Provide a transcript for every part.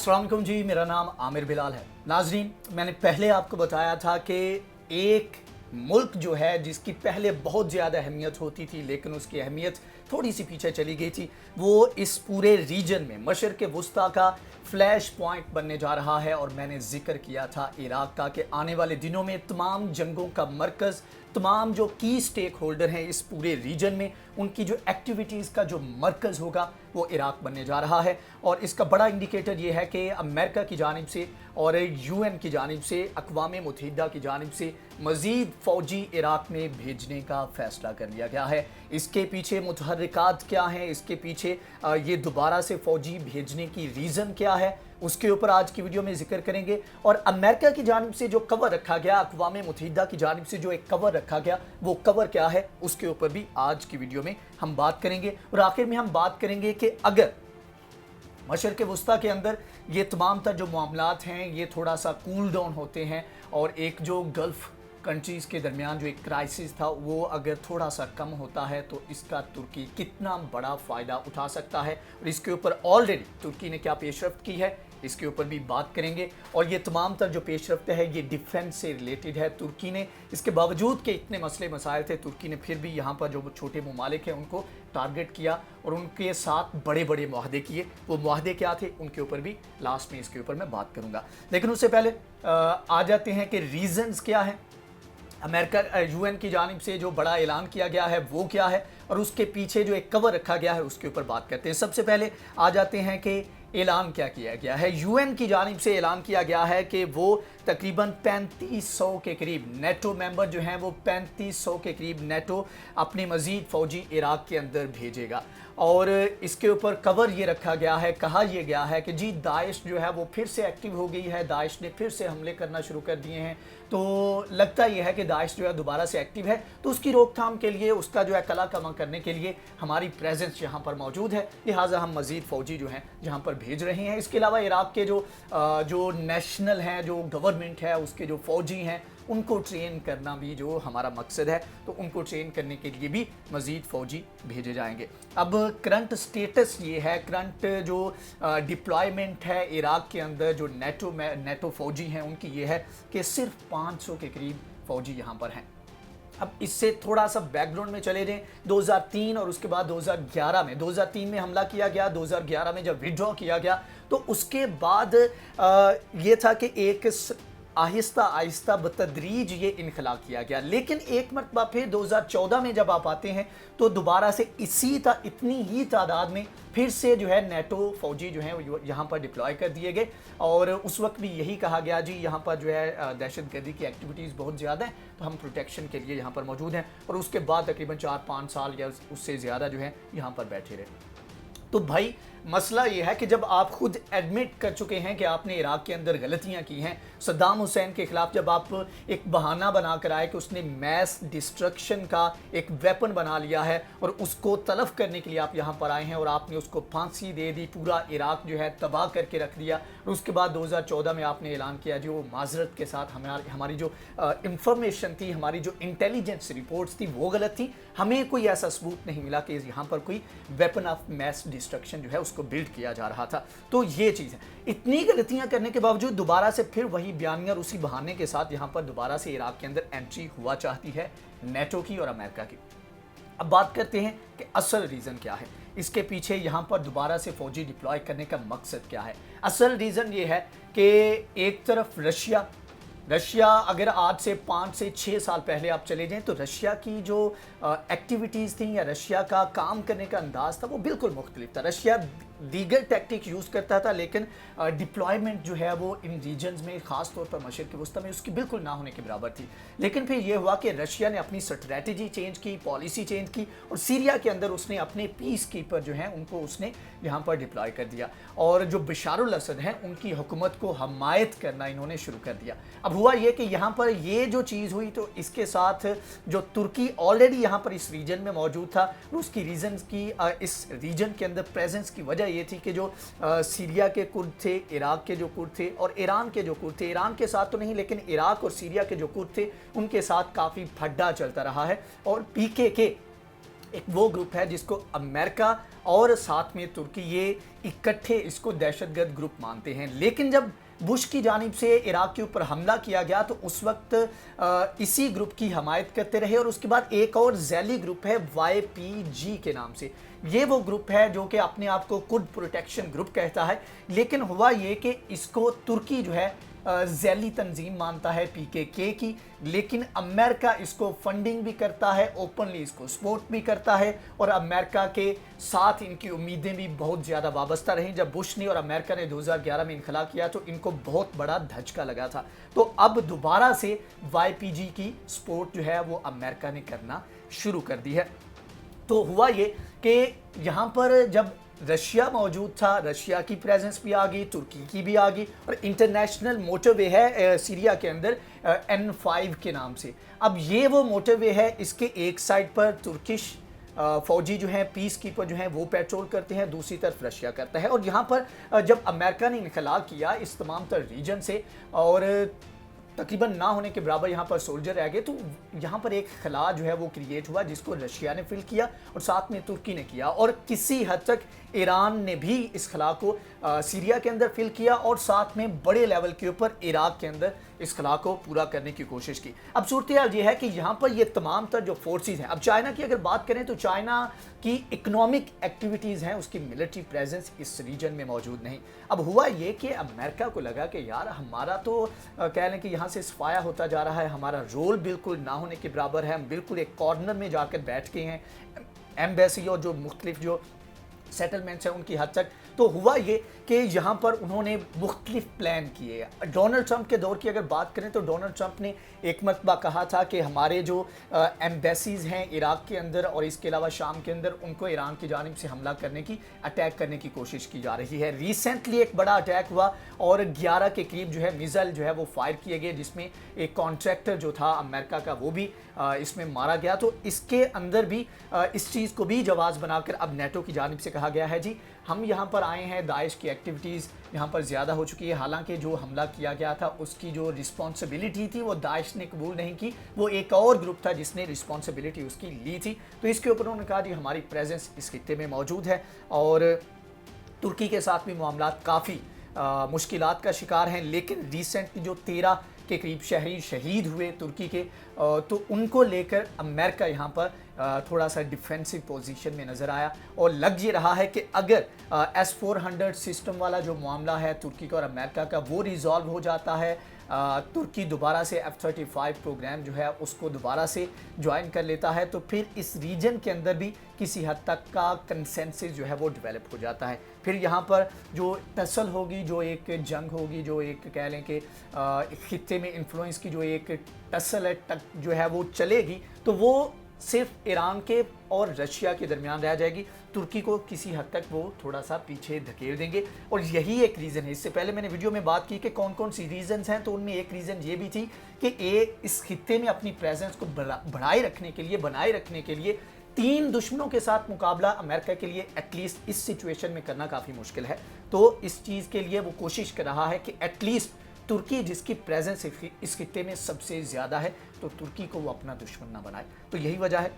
अस्सलाम वालेकुम जी, मेरा नाम आमिर बिलाल है। नाजरीन, मैंने पहले आपको बताया था कि एक मुल्क जो है जिसकी पहले बहुत ज़्यादा अहमियत होती थी लेकिन उसकी अहमियत थोड़ी सी पीछे चली गई थी, वो इस पूरे रीजन में मशरिक़ वुस्ता का फ्लैश पॉइंट बनने जा रहा है। और मैंने जिक्र किया था इराक़ का कि आने वाले दिनों में तमाम जंगों का मरकज़, तमाम जो की स्टेक होल्डर हैं इस पूरे रीजन में, उनकी जो एक्टिविटीज़ का जो मरकज़ होगा वो इराक़ बनने जा रहा है। और इसका बड़ा इंडिकेटर ये है कि अमेरिका की जानिब से और यूएन की जानिब से, अक़वाम मुत्तहिदा की जानिब से मज़ीद फ़ौजी इराक़ में भेजने का फ़ैसला कर लिया गया है। इसके पीछे मुतहर्रिकात क्या हैं, इसके पीछे ये दोबारा से फ़ौजी भेजने की रीज़न क्या है, उसके ऊपर आज की वीडियो में जिक्र करेंगे। और अमेरिका की जानिब से जो कवर रखा गया, अक़वाम मुत्तहिदा की जानिब से जो एक कवर रखा गया, वो कवर क्या है उसके ऊपर भी आज की वीडियो में हम बात करेंगे। और आखिर में हम बात करेंगे कि अगर मशरिक़ वुस्ता के अंदर ये तमाम तर जो मामलात हैं ये थोड़ा सा कूल डाउन होते हैं और एक जो गल्फ़ कंट्रीज़ के दरमियान जो एक क्राइसिस था वो अगर थोड़ा सा कम होता है तो इसका तुर्की कितना बड़ा फ़ायदा उठा सकता है। और इसके ऊपर ऑलरेडी तुर्की ने क्या पेशरफ्त की है इसके ऊपर भी बात करेंगे। और ये तमाम तर जो पेशरफ्त है ये डिफेंस से रिलेटेड है। तुर्की ने इसके बावजूद के इतने मसले मसाइल थे, तुर्की ने फिर भी यहाँ पर जो छोटे ममालिक हैं उनको टारगेट किया और उनके साथ बड़े बड़े मुआहदे किए। वो मुआहदे क्या थे उनके ऊपर भी लास्ट में इसके ऊपर मैं बात करूँगा। लेकिन उससे पहले आ जाते हैं कि रीज़न्स क्या हैं, अमेरिका यूएन की जानिब से जो बड़ा ऐलान किया गया है वो क्या है और उसके पीछे जो एक कवर रखा गया है उसके ऊपर बात करते हैं। सबसे पहले आ जाते हैं कि ऐलान क्या किया गया है। यूएन की जानिब से ऐलान किया गया है कि वो तकरीबन 3500 के करीब नेटो मेंबर जो हैं वो 3500 के करीब नेटो अपनी मज़ीद फ़ौजी इराक़ के अंदर भेजेगा। और इसके ऊपर कवर ये रखा गया है, कहा यह गया है कि जी दाइश जो है वो फिर से एक्टिव हो गई है, दाइश ने फिर से हमले करना शुरू कर दिए हैं। तो लगता यह है कि दाइश जो है दोबारा से एक्टिव है, तो उसकी रोकथाम के लिए, उसका जो है कला कमा करने के लिए हमारी प्रेजेंस यहाँ पर मौजूद है, लिहाजा हम मज़ीद फ़ौजी जो हैं यहाँ पर भेज रहे हैं। इसके अलावा इराक़ के जो नेशनल हैं, जो गवर्नमेंट है, उसके जो फ़ौजी हैं उनको ट्रेन करना भी जो हमारा मकसद है, तो उनको ट्रेन करने के लिए भी मज़ीद फ़ौजी भेजे जाएंगे। अब करंट स्टेटस ये है, करंट जो डिप्लॉयमेंट है इराक़ के अंदर जो नेटो फ़ौजी हैं उनकी ये है कि सिर्फ 500 के करीब फ़ौजी यहाँ पर हैं। अब इससे थोड़ा सा बैकग्राउंड में चले जाएं, 2003 और उसके बाद 2011 में, 2003 में हमला किया गया, 2011 में जब विड्रॉ किया गया तो उसके बाद ये था कि एक आहिस्ता आहिस्ता बतदरीज ये इनखला किया गया। लेकिन एक मरतबा फिर 2014 में जब आप आते हैं तो दोबारा से इतनी ही तादाद में फिर से जो है नेटो फ़ौजी जो हैं यहाँ पर डिप्लॉय कर दिए गए। और उस वक्त भी यही कहा गया जी यहाँ पर जो है दहशतगर्दी की एक्टिविटीज़ बहुत ज़्यादा हैं, तो हम प्रोटेक्शन के लिए यहाँ पर मौजूद हैं। और उसके बाद तकरीबन 4-5 साल या उससे ज़्यादा जो है यहाँ पर बैठे रहे। तो भाई मसला ये है कि जब आप खुद एडमिट कर चुके हैं कि आपने इराक़ के अंदर गलतियां की हैं, सद्दाम हुसैन के ख़िलाफ़ जब आप एक बहाना बना कर आए कि उसने मैस डिस्ट्रक्शन का एक वेपन बना लिया है और उसको तलफ़ करने के लिए आप यहाँ पर आए हैं और आपने उसको फांसी दे दी, पूरा इराक़ जो है तबाह करके रख दिया। और उसके बाद 2014 में आपने ऐलान किया जो माजरत के साथ हमारी जो इंफॉर्मेशन थी, हमारी जो इंटेलिजेंस रिपोर्ट्स थी वो गलत थी, हमें कोई ऐसा सबूत नहीं मिला कि यहाँ पर कोई वेपन ऑफ मैस डिस्ट्रक्शन जो है उसको बिल्ड किया जा रहा था। तो ये चीज़ है, इतनी गलतियां करने के बावजूद दोबारा से फिर वही बयानिया और उसी बहाने के साथ यहाँ पर दोबारा से इराक़ के अंदर एंट्री हुआ चाहती है नेटो की और अमेरिका की। अब बात करते हैं कि असल रीज़न क्या है, इसके पीछे यहाँ पर दोबारा से फ़ौजी डिप्लॉय करने का मकसद क्या है। असल रीज़न ये है कि एक तरफ रशिया अगर आज से 5 से 6 साल पहले आप चले जाएं तो रशिया की जो एक्टिविटीज़ थी या रशिया का काम करने का अंदाज़ था वो बिल्कुल मुख्तलिफ था। रशिया दीगर टैक्टिक यूज़ करता था लेकिन डिप्लॉयमेंट जो है वो इन रीजन्स में, ख़ास तौर पर मशरिक़ वुस्ता में, उसकी बिल्कुल ना होने के बराबर थी। लेकिन फिर ये हुआ कि रशिया ने अपनी स्ट्रैटेजी चेंज की, पॉलिसी चेंज की और सीरिया के अंदर उसने अपने पीस कीपर जो हैं उनको उसने यहाँ पर डिप्लॉय कर दिया और जो बशारुल असद हैं उनकी हुकूमत को हमायत करना इन्होंने शुरू कर दिया। अब हुआ ये कि यहाँ पर ये जो चीज़ हुई तो इसके साथ जो तुर्की ऑलरेडी यहाँ पर इस रीजन में मौजूद था, उसकी रीजन की इस रीजन के अंदर प्रेजेंस की वजह ये थी कि जो सीरिया के कुर्द थे, इराक़ के जो कुर्द थे और ईरान के जो कुर्द थे, ईरान के साथ तो नहीं लेकिन इराक़ और सीरिया के जो कुर्द थे उनके साथ काफ़ी फड्डा चलता रहा है। और पीकेके एक वो ग्रुप है जिसको अमेरिका और साथ में तुर्की ये इकट्ठे इसको दहशतगर्द ग्रुप मानते हैं। लेकिन जब बुश की जानिब से इराक के ऊपर हमला किया गया तो उस वक्त इसी ग्रुप की हमायत करते रहे। और उसके बाद एक और जैली ग्रुप है YPG के नाम से, ये वो ग्रुप है जो कि अपने आप को कुर्द प्रोटेक्शन ग्रुप कहता है। लेकिन हुआ ये कि इसको तुर्की जो है जैली तंजीम मानता है PKK की, लेकिन अमेरिका इसको फंडिंग भी करता है, ओपनली इसको सपोर्ट भी करता है और अमेरिका के साथ इनकी उम्मीदें भी बहुत ज़्यादा वाबस्ता रहीं। जब बुश ने और अमेरिका ने 2011 में इनखला किया तो इनको बहुत बड़ा धचका लगा था। तो अब दोबारा से YPG की सपोर्ट जो है वो अमेरिका ने करना शुरू कर दी है। तो हुआ ये कि यहाँ पर जब रशिया मौजूद था, रशिया की प्रेजेंस भी आ गई, तुर्की की भी आ गई और इंटरनेशनल मोटरवे है सीरिया के अंदर N5 के नाम से। अब ये वो मोटरवे है, इसके एक साइड पर तुर्किश फौजी जो हैं, पीस कीपर जो हैं वो पेट्रोल करते हैं, दूसरी तरफ रशिया करता है। और यहाँ पर जब अमेरिका ने इनखला किया इस तमाम तर रीजन से और तकरीबन ना होने के बराबर यहाँ पर सोल्जर रह गए, तो यहाँ पर एक खला जो है वो क्रिएट हुआ जिसको रशिया ने फिल किया और साथ में तुर्की ने किया और किसी हद तक ईरान ने भी इस खला को सीरिया के अंदर फिल किया और साथ में बड़े लेवल के ऊपर इराक के अंदर इस खला को पूरा करने की कोशिश की। अब सूरत हाल ये है कि यहाँ पर ये तमाम तर जो फोर्सेस हैं, अब चाइना की अगर बात करें तो चाइना की इकोनॉमिक एक्टिविटीज़ हैं, उसकी मिलिट्री प्रेजेंस इस रीजन में मौजूद नहीं। अब हुआ ये कि अमेरिका को लगा कि यार हमारा तो कह लें कि यहाँ से सफाया होता जा रहा है, हमारा रोल बिल्कुल ना होने के बराबर है, हम बिल्कुल एक कॉर्नर में जाकर बैठ गए हैं एम्बेसी और जो मुख्तलिफ जो सेटलमेंट्स हैं उनकी हद तक। तो हुआ ये कि यहाँ पर उन्होंने मुख्तलिफ प्लान किए। डोनाल्ड ट्रंप के दौर की अगर बात करें तो डोनाल्ड ट्रंप ने एक मरतबा कहा था कि हमारे जो एम्बेसीज़ हैं इराक के अंदर और इसके अलावा शाम के अंदर, उनको ईरान की जानिब से हमला करने की, अटैक करने की कोशिश की जा रही है। रिसेंटली एक बड़ा अटैक हुआ और 11 के करीब जो है मिसाइल जो है वो फायर किए गए, जिसमें एक कॉन्ट्रैक्टर जो था अमेरिका का वो भी इसमें मारा गया। तो इसके अंदर भी इस चीज़ को भी जवाब बनाकर अब नेटो की जानिब से कहा गया है जी हम यहाँ पर आए हैं, दाइश की एक्टिविटीज़ यहाँ पर ज़्यादा हो चुकी है। हालांकि जो हमला किया गया था उसकी जो रिस्पॉन्सिबिलिटी थी वो दाइश ने कबूल नहीं की, वो एक और ग्रुप था जिसने रिस्पॉन्सिबिलिटी उसकी ली थी। तो इसके ऊपर उन्होंने कहा जी हमारी प्रेजेंस इस खित्ते में मौजूद है और तुर्की के साथ भी मामला काफ़ी मुश्किलात का शिकार हैं। लेकिन रिसेंटली जो 13 के करीब शहरी शहीद हुए तुर्की के, तो उनको लेकर अमेरिका यहाँ पर थोड़ा सा डिफेंसिव पोजीशन में नज़र आया और लग ये रहा है कि अगर S-400 सिस्टम वाला जो मामला है तुर्की का और अमेरिका का वो रिजॉल्व हो जाता है, तुर्की दोबारा से F-35 प्रोग्राम जो है उसको दोबारा से ज्वाइन कर लेता है, तो फिर इस रीजन के अंदर भी किसी हद तक का कंसेंसस जो है वो डेवलप हो जाता है। फिर यहाँ पर जो टसल होगी, जो एक जंग होगी, जो एक कह लें कि खित्ते में इन्फ्लुएंस की जो एक टसल है जो है वो चलेगी, तो वो सिर्फ ईरान के और रशिया के दरमियान रह जाएगी। तुर्की को किसी हद तक वो थोड़ा सा पीछे धकेल देंगे और यही एक रीज़न है। इससे पहले मैंने वीडियो में बात की कि कौन कौन सी रीज़न्स हैं, तो उनमें एक रीज़न ये भी थी कि इस खित्ते में अपनी प्रेजेंस को बनाए रखने के लिए 3 दुश्मनों के साथ मुकाबला अमेरिका के लिए एटलीस्ट इस सिचुएशन में करना काफ़ी मुश्किल है। तो इस चीज़ के लिए वो कोशिश कर रहा है कि एटलीस्ट तुर्की जिसकी प्रेजेंस इस खित्ते में सबसे ज़्यादा है, तो तुर्की को वो अपना दुश्मन ना बनाए। तो यही वजह है,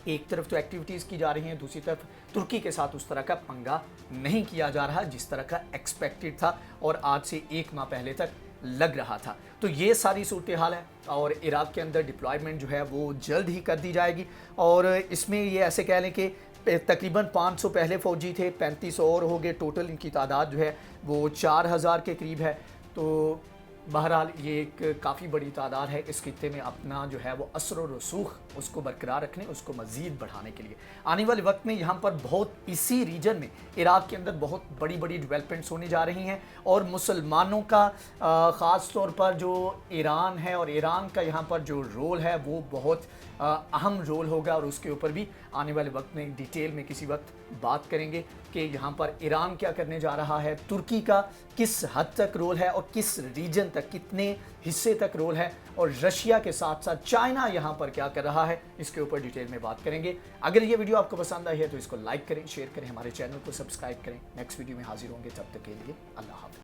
एक तरफ तो एक्टिविटीज़ की जा रही हैं, दूसरी तरफ तुर्की के साथ उस तरह का पंगा नहीं किया जा रहा जिस तरह का एक्सपेक्टेड था और आज से 1 माह पहले तक लग रहा था। तो ये सारी सूरत हाल है और इराक के अंदर डिप्लॉयमेंट जो है वो जल्द ही कर दी जाएगी। और इसमें ये ऐसे कह लें कि तकरीबन 500 पहले फ़ौजी थे, 3500 और हो गए, टोटल इनकी तादाद जो है वो 4000 के करीब है। तो बहरहाल ये एक काफ़ी बड़ी तादाद है इस खित्ते में अपना जो है वो असर और रसूख उसको बरकरार रखने, उसको मज़ीद बढ़ाने के लिए। आने वाले वक्त में यहाँ पर बहुत इसी रीजन में इराक के अंदर बहुत बड़ी बड़ी डेवलपमेंट्स होने जा रही हैं और मुसलमानों का ख़ास तौर पर जो ईरान है और ईरान का यहाँ पर जो रोल है वो बहुत अहम रोल होगा और उसके ऊपर भी आने वाले वक्त में डिटेल में किसी वक्त बात करेंगे कि यहाँ पर ईरान क्या करने जा रहा है, तुर्की का किस हद तक रोल है और किस रीजन तक, कितने हिस्से तक रोल है और रशिया के साथ साथ चाइना यहाँ पर क्या कर रहा है, इसके ऊपर डिटेल में बात करेंगे। अगर ये वीडियो आपको पसंद आई है तो इसको लाइक करें, शेयर करें, हमारे चैनल को सब्सक्राइब करें। नेक्स्ट वीडियो में हाजिर होंगे, तब तक के लिए अल्लाह हाफ़िज़।